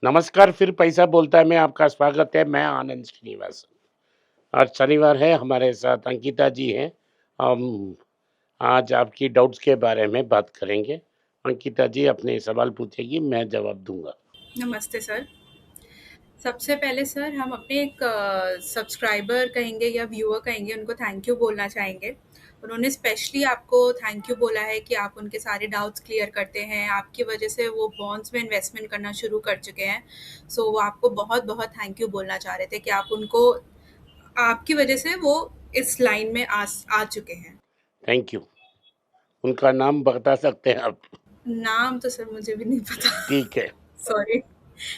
नमस्कार, फिर पैसा बोलता है में आपका स्वागत है। मैं आनंद श्रीनिवासन। आज शनिवार है, हमारे साथ अंकिता जी हैं। हम आज आपकी डाउट्स के बारे में बात करेंगे। अंकिता जी अपने सवाल पूछेगी, मैं जवाब दूंगा। नमस्ते सर। सबसे पहले सर हम अपने एक सब्सक्राइबर कहेंगे या व्यूअर कहेंगे, उनको थैंक यू बोलना चाहेंगे। उन्होंने स्पेशली आपको थैंक यू बोला है कि आप उनके सारे डाउट्स क्लियर करते हैं। आपकी वजह से वो बॉन्ड्स में इन्वेस्टमेंट करना शुरू कर चुके हैं। सो वो आपको बहुत-बहुत थैंक यू बोलना चाह रहे थे कि आप उनको आपकी वजह से वो इस लाइन में आ चुके हैं। Thank you. उनका नाम बता सकते हैं आप? नाम तो सर मुझे भी नहीं पता। ठीक है। Sorry.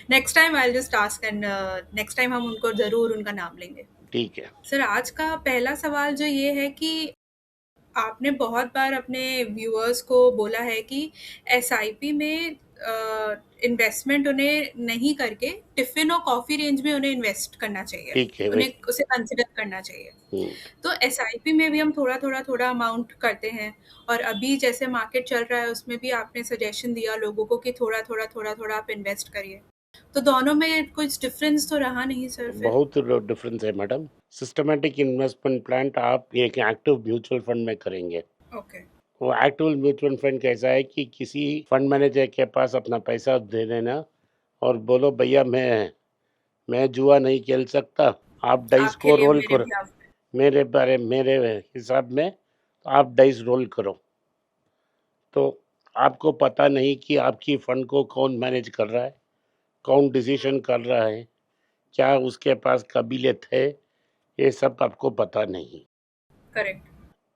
Next time I will just ask and next time हम उनको ज़रूर उनका नाम लेंगे। ठीक है। सर आज का पहला सवाल जो ये है कि आपने बहुत बार अपने व्यूअर्स को बोला है कि एसआईपी में इन्वेस्टमेंट उन्हें नहीं करके टिफ़िन और कॉफ़ी रेंज में उन्हें इन्वेस्ट करना चाहिए। ठीक है उन्हें वही। उसे कंसिडर करना चाहिए। हम्म, तो एसआईपी में भी हम थोड़ा अमाउंट करते हैं और अभी जैसे मार्केट चल रहा है उसमें भी आपने सजेशन दिया लोगों को कि थोड़ा-थोड़ा आप इन्वेस्ट करिए। तो दोनों में कुछ डिफ़रेंस तो रहा नहीं सर फिर? बहुत डिफरेंस है मैडम। सिस्टमैटिक इन्वेस्टमेंट प्लान आप एक एक्टिव म्यूचुअल फंड में करेंगे। ओके, वो एक्टिव म्यूचुअल फंड कैसा है कि किसी फंड मैनेजर के पास अपना पैसा दे देना और बोलो भैया मैं जुआ नहीं खेल सकता, आप डाइस आप को खेलिए रोल मेरे करो। बिहाफ़ पे। मेरे हिसाब में तो आप डाइस रोल करो। तो आपको पता नहीं कि आपकी फंड को कौन मैनेज कर रहा है, कौन डिसीजन कर रहा है, क्या उसके पास काबिलियत है, ये सब आपको पता नहीं। Correct,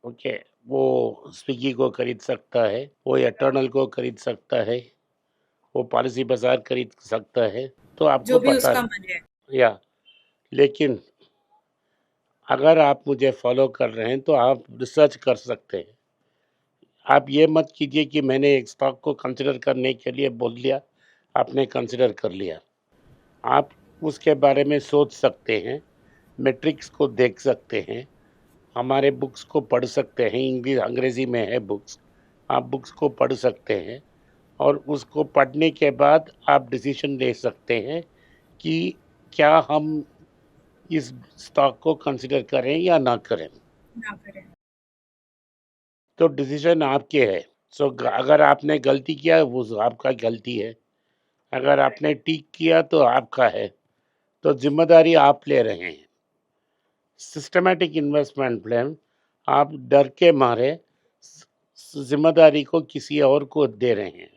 okay. वो स्विगी को खरीद सकता है, वो एटर्नल को खरीद सकता है, वो पॉलिसी बाजार खरीद सकता है, तो आपको जो भी पता उसका मन है। है या। लेकिन अगर आप मुझे फॉलो कर रहे हैं तो आप रिसर्च कर सकते हैं। आप ये मत कीजिए कि मैंने एक स्टॉक को कंसिडर करने के लिए बोल दिया, आपने कंसिडर कर लिया। आप उसके बारे में सोच सकते हैं, मैट्रिक्स को देख सकते हैं, हमारे बुक्स को पढ़ सकते हैं। इंग्लिश अंग्रेजी में है बुक्स, आप बुक्स को पढ़ सकते हैं और उसको पढ़ने के बाद आप डिसीजन ले सकते हैं कि क्या हम इस स्टॉक को कंसिडर करें या ना करें। ना करें। तो डिसीजन आपके है। सो अगर आपने गलती किया वो आपका गलती है, अगर आपने ठीक किया तो आपका है। तो जिम्मेदारी आप ले रहे हैं। सिस्टमैटिक इन्वेस्टमेंट प्लान आप डर के मारे जिम्मेदारी को किसी और को दे रहे हैं।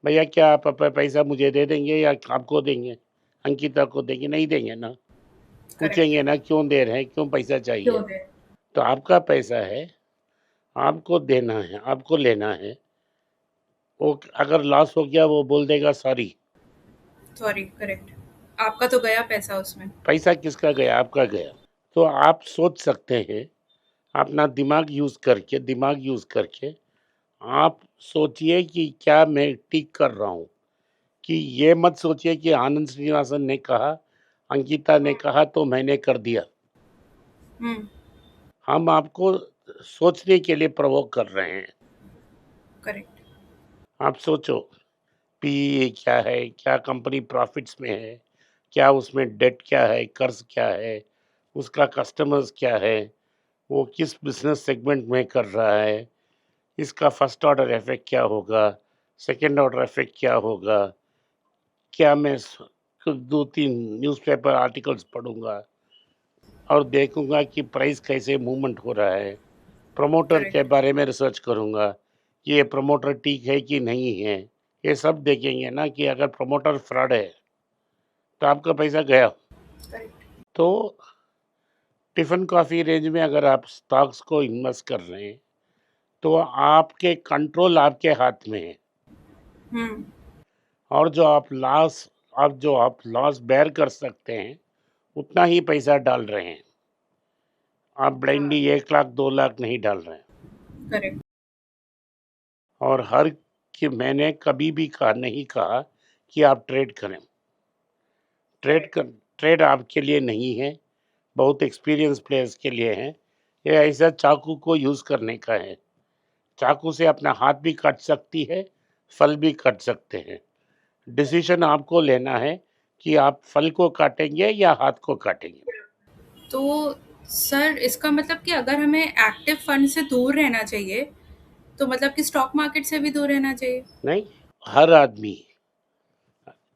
भैया क्या आप पैसा मुझे दे देंगे या आपको देंगे, अंकिता को देंगे? नहीं देंगे ना। करेक्ट, पूछेंगे ना क्यों दे रहे हैं, क्यों पैसा क्यों चाहिए। दें? तो आपका पैसा है, आपको देना है, आपको लेना है। वो अगर लॉस हो गया वो बोल देगा सॉरी। Sorry, correct. आपका तो गया पैसा उसमें। पैसा किसका गया? आपका गया। तो आप सोच सकते हैं, अपना दिमाग यूज करके आप सोचिए कि क्या मैं ठीक कर रहा हूँ। कि ये मत सोचिए कि आनंद श्रीनिवासन ने कहा, अंकिता ने कहा तो मैंने कर दिया। हुँ, हम आपको सोचने के लिए प्रवोक कर रहे हैं। करेक्ट, आप सोचो, पीई क्या है, क्या कंपनी प्रॉफिट्स में है, क्या उसमें डेट क्या है, कर्ज क्या है, उसका कस्टमर्स क्या है, वो किस बिजनेस सेगमेंट में कर रहा है, इसका फर्स्ट ऑर्डर इफेक्ट क्या होगा, सेकंड ऑर्डर इफेक्ट क्या होगा। क्या मैं 2-3 न्यूज़पेपर आर्टिकल्स पढ़ूंगा और देखूंगा कि प्राइस कैसे मूवमेंट हो रहा है। प्रमोटर के करेक्ट, बारे में रिसर्च करूंगा कि ये प्रमोटर ठीक है कि नहीं है। ये सब देखेंगे ना कि अगर प्रमोटर फ्रॉड है तो आपका पैसा गया। करेक्ट। तो टिफिन कॉफ़ी रेंज में अगर आप स्टॉक्स को इन्वेस्ट कर रहे हैं तो आपके कंट्रोल आपके हाथ में है। हुँ, और जो आप लॉस बेयर कर सकते हैं उतना ही पैसा डाल रहे हैं। आप ब्लाइंडली 1 लाख 2 लाख नहीं डाल रहे हैं। करेक्ट, और हर कि मैंने कभी भी नहीं कहा कि आप ट्रेड करें। ट्रेड कर ट्रेड आपके लिए नहीं है, बहुत एक्सपीरियंस प्लेयर्स के लिए है। ये ऐसा चाकू को यूज़ करने का है। चाकू से अपना हाथ भी काट सकती है, फल भी काट सकते हैं। डिसीजन आपको लेना है कि आप फल को काटेंगे या हाथ को काटेंगे। तो सर इसका मतलब कि अगर हमें एक्टिव फंड से दूर रहना चाहिए, तो मतलब कि स्टॉक मार्केट से भी दूर रहना चाहिए? नहीं, हर आदमी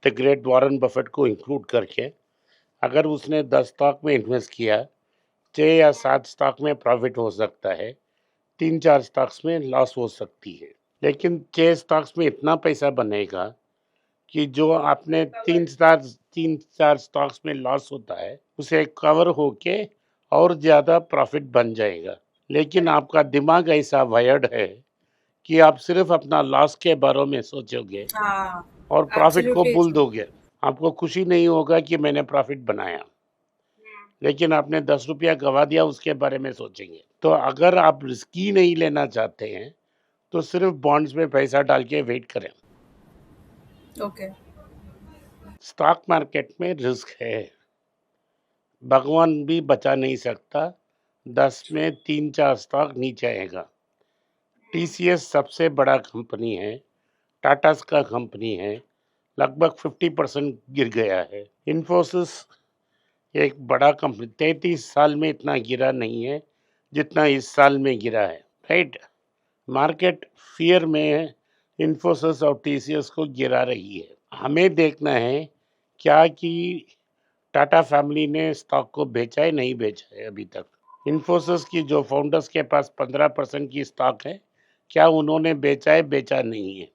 द ग्रेट वॉरेन बफेट को इंक्लूड करके अगर उसने 10 स्टॉक में इन्वेस्ट किया, 6 या 7 स्टॉक में प्रॉफिट हो सकता है, 3-4 स्टॉक्स में लॉस हो सकती है। लेकिन 6 स्टॉक्स में इतना पैसा बनेगा कि जो आपने 3-4 स्टॉक्स में लॉस होता है, उसे कवर होके और ज़्यादा प्रॉफिट बन जाएगा। लेकिन आपका दिमाग ऐसा वायर्ड है कि आप सिर्फ अपना लॉस के बारे में सोचोगे हाँ, और प्रॉफिट को एब्सोल्युटली भूल ट्रू। दोगे। आपको खुशी नहीं होगा कि मैंने प्रॉफिट बनाया, लेकिन आपने 10 रुपया गवा दिया उसके बारे में सोचेंगे। तो अगर आप रिस्की नहीं लेना चाहते हैं, तो सिर्फ बॉन्ड्स में पैसा डाल के वेट करें। ओके। स्टॉक मार्केट में रिस्क है, भगवान भी बचा नहीं सकता। 10 में 3-4 स्टॉक नीचे आएगा। टीसीएस सबसे बड़ा कंपनी है, टाटा का कंपनी है, लगभग 50% गिर गया है। इन्फोसिस एक बड़ा कंपनी 33 साल में इतना गिरा नहीं है जितना इस साल में गिरा है, राइट? मार्केट फियर में इन्फोसिस और टीसीएस को गिरा रही है। हमें देखना है क्या कि टाटा फैमिली ने स्टॉक को बेचा है, नहीं बेचा है अभी तक। इन्फोसिस की जो फाउंडर्स के पास 15% की स्टॉक है, क्या उन्होंने बेचा है, बेचा नहीं है?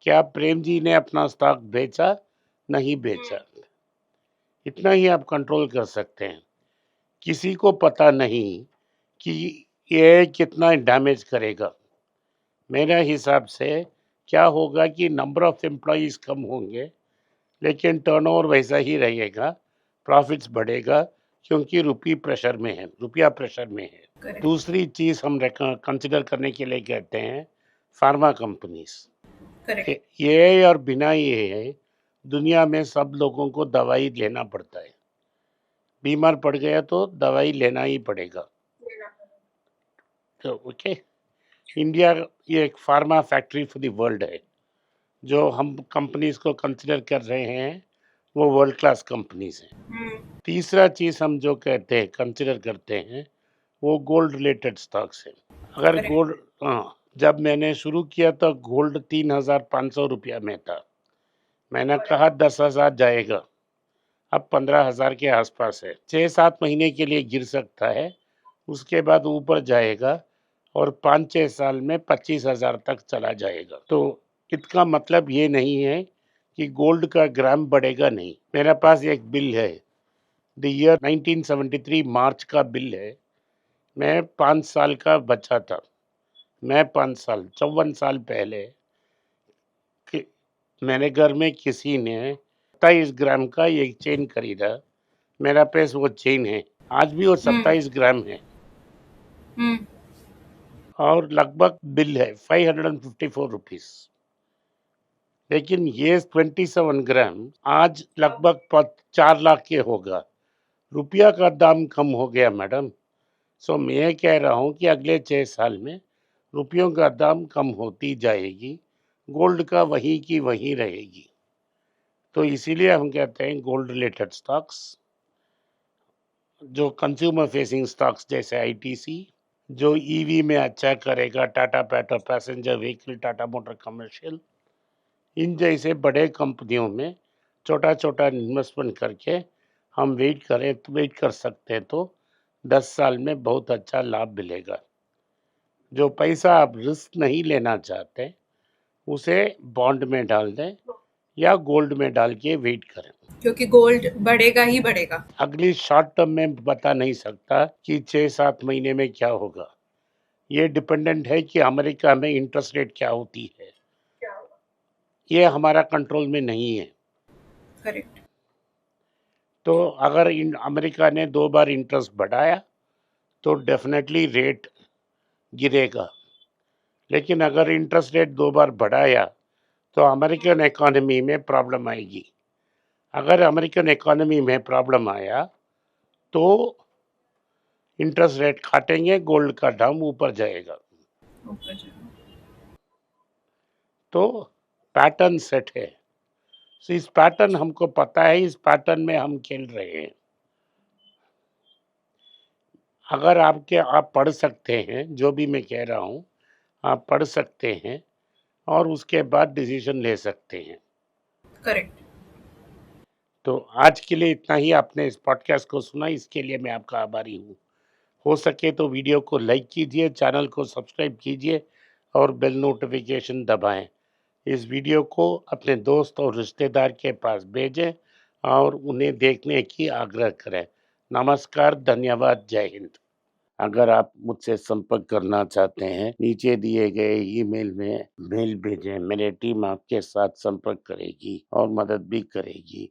क्या प्रेम जी ने अपना स्टॉक बेचा, नहीं बेचा? इतना ही आप कंट्रोल कर सकते हैं। किसी को पता नहीं कि ये कितना डैमेज करेगा। मेरे हिसाब से क्या होगा कि नंबर ऑफ एम्प्लॉइज कम होंगे, लेकिन टर्नओवर वैसा ही रहेगा, प्रॉफिट्स बढ़ेगा क्योंकि रुपया प्रेशर में है। करेक्ट। दूसरी चीज हम कंसिडर करने के लिए कहते हैं फार्मा कंपनीज। करेक्ट। ये और बिना ये दुनिया में सब लोगों को दवाई लेना पड़ता है। बीमार पड़ गया तो दवाई लेना ही पड़ेगा। तो ओके, इंडिया ये एक pharma factory for the world है। जो हम कंपनीज को कंसिडर कर रहे हैं वो वर्ल्ड क्लास कंपनीज हैं। हम्म। तीसरा चीज हम जो कहते हैं कंसिडर करते हैं वो गोल्ड रिलेटेड स्टॉक्स है। अगर करेक्ट। गोल्ड, हाँ, जब मैंने शुरू किया तो गोल्ड 3,500 रुपया में था। मैंने कहा 10,000 जाएगा, अब 15,000 के आसपास है। 6-7 महीने के लिए गिर सकता है, उसके बाद ऊपर जाएगा और 5-6 साल में 25,000 तक चला जाएगा। तो इसका मतलब ये नहीं है कि गोल्ड का ग्राम बढ़ेगा नहीं। मेरे पास एक बिल है, द ईयर 1973 मार्च का बिल है। मैं 5 साल का बच्चा था। मैं 5 साल 54 साल पहले कि मैंने घर में किसी ने 27 ग्राम का एक चेन खरीदा। मेरा पास वो चेन है, आज भी वो हम्म। 27 ग्राम है हम्म। और लगभग बिल है 554 रुपीस। लेकिन ये 27 ग्राम आज लगभग 4 लाख के होगा। रुपया का दाम कम हो गया मैडम। सो मैं कह रहा हूँ कि अगले 6 साल में रुपयों का दाम कम होती जाएगी, गोल्ड का वही की वही रहेगी। तो इसीलिए हम कहते हैं गोल्ड रिलेटेड स्टॉक्स, जो कंज्यूमर फेसिंग स्टॉक्स जैसे आईटीसी, जो ईवी में अच्छा करेगा, टाटा पैटर passenger vehicle, Tata motor commercial, इन जैसे बड़े कंपनियों में छोटा छोटा इन्वेस्टमेंट करके हम वेट कर सकते हैं तो 10 साल में बहुत अच्छा लाभ मिलेगा। जो पैसा आप रिस्क नहीं लेना चाहते उसे बॉन्ड में डाल दें या गोल्ड में डाल के वेट करें। क्योंकि गोल्ड बढ़ेगा ही बढ़ेगा। अगली शॉर्ट टर्म में बता नहीं सकता कि 6-7 महीने में क्या होगा। ये डिपेंडेंट है कि अमेरिका में इंटरेस्ट रेट क्या होती है, ये हमारा कंट्रोल में नहीं है। करेक्ट। तो अगर इन अमेरिका ने 2 बार इंटरेस्ट बढ़ाया तो डेफिनेटली रेट गिरेगा। लेकिन अगर इंटरेस्ट रेट 2 बार बढ़ाया तो अमेरिकन इकोनॉमी में प्रॉब्लम आएगी। अगर अमेरिकन इकोनॉमी में प्रॉब्लम आया तो इंटरेस्ट रेट काटेंगे, गोल्ड का दाम ऊपर जाएगा। ऊपर जाओ। तो पैटर्न सेट है। सो इस पैटर्न हमको पता है, इस पैटर्न में हम खेल रहे हैं। अगर आप पढ़ सकते हैं, जो भी मैं कह रहा हूँ, आप पढ़ सकते हैं और उसके बाद डिसीज़न ले सकते हैं। करेक्ट। तो आज के लिए इतना ही। आपने इस पॉडकास्ट को सुना, इसके लिए मैं आपका आभारी हूँ। हो सके तो वीडियो को लाइक कीजिए, चैनल को सब्सक्राइब कीजिए और बेल नोटिफिकेशन दबाएं। इस वीडियो को अपने दोस्त और रिश्तेदार के पास भेजें और उन्हें देखने की आग्रह करें। नमस्कार, धन्यवाद, जय हिंद। अगर आप मुझसे संपर्क करना चाहते हैं, नीचे दिए गए ईमेल में मेल भेजें। मेरी टीम आपके साथ संपर्क करेगी और मदद भी करेगी।